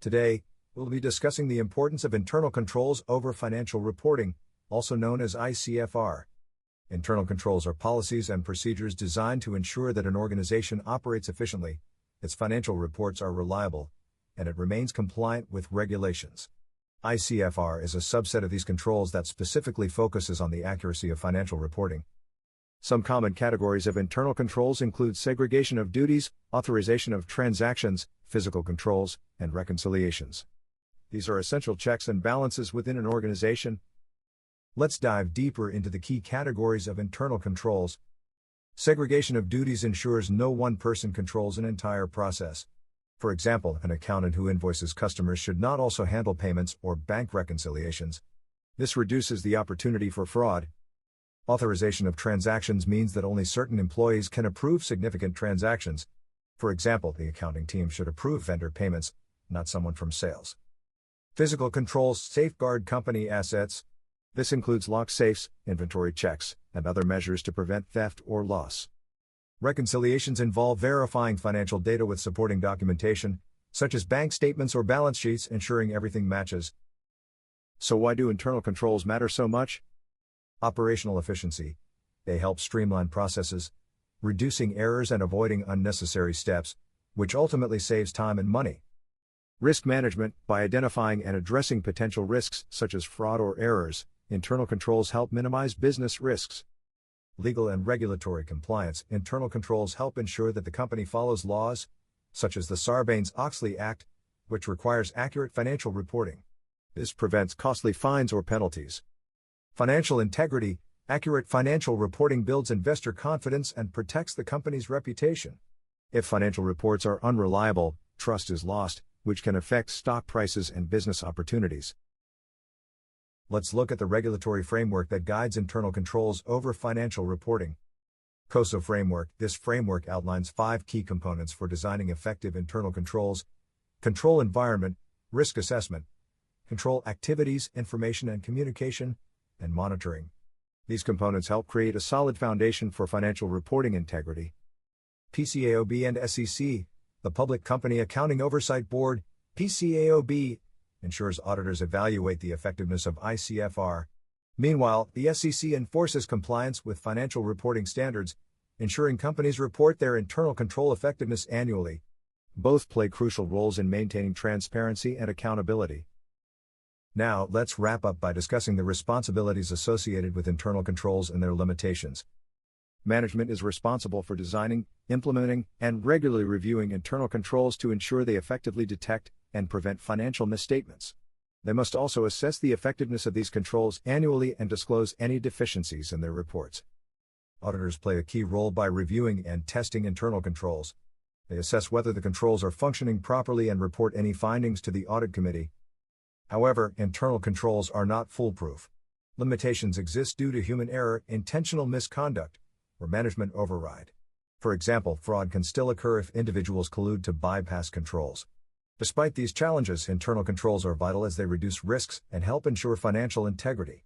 Today, we'll be discussing the importance of internal controls over financial reporting, also known as ICFR. Internal controls are policies and procedures designed to ensure that an organization operates efficiently, its financial reports are reliable, and it remains compliant with regulations. ICFR is a subset of these controls that specifically focuses on the accuracy of financial reporting. Some common categories of internal controls include segregation of duties, authorization of transactions, physical controls, and reconciliations. These are essential checks and balances within an organization. Let's dive deeper into the key categories of internal controls. Segregation of duties ensures no one person controls an entire process. For example, an accountant who invoices customers should not also handle payments or bank reconciliations. This reduces the opportunity for fraud. Authorization of transactions means that only certain employees can approve significant transactions. For example, the accounting team should approve vendor payments, not someone from sales. Physical controls safeguard company assets. This includes locked safes, inventory checks, and other measures to prevent theft or loss. Reconciliations involve verifying financial data with supporting documentation, such as bank statements or balance sheets, ensuring everything matches. So why do internal controls matter so much? Operational efficiency. They help streamline processes, reducing errors and avoiding unnecessary steps, which ultimately saves time and money. Risk management. By identifying and addressing potential risks such as fraud or errors, internal controls help minimize business risks. Legal and regulatory compliance. Internal controls help ensure that the company follows laws, such as the Sarbanes-Oxley Act, which requires accurate financial reporting. This prevents costly fines or penalties. Financial integrity. Accurate financial reporting builds investor confidence and protects the company's reputation. If financial reports are unreliable, trust is lost, which can affect stock prices and business opportunities. Let's look at the regulatory framework that guides internal controls over financial reporting. COSO framework. This framework outlines 5 key components for designing effective internal controls: control environment, risk assessment, control activities, information and communication, and monitoring. These components help create a solid foundation for financial reporting integrity. PCAOB and SEC, the Public Company Accounting Oversight Board, PCAOB, ensures auditors evaluate the effectiveness of ICFR. Meanwhile, the SEC enforces compliance with financial reporting standards, ensuring companies report their internal control effectiveness annually. Both play crucial roles in maintaining transparency and accountability. Now, let's wrap up by discussing the responsibilities associated with internal controls and their limitations. Management is responsible for designing, implementing, and regularly reviewing internal controls to ensure they effectively detect and prevent financial misstatements. They must also assess the effectiveness of these controls annually and disclose any deficiencies in their reports. Auditors play a key role by reviewing and testing internal controls. They assess whether the controls are functioning properly and report any findings to the audit committee. However, internal controls are not foolproof. Limitations exist due to human error, intentional misconduct, or management override. For example, fraud can still occur if individuals collude to bypass controls. Despite these challenges, internal controls are vital as they reduce risks and help ensure financial integrity.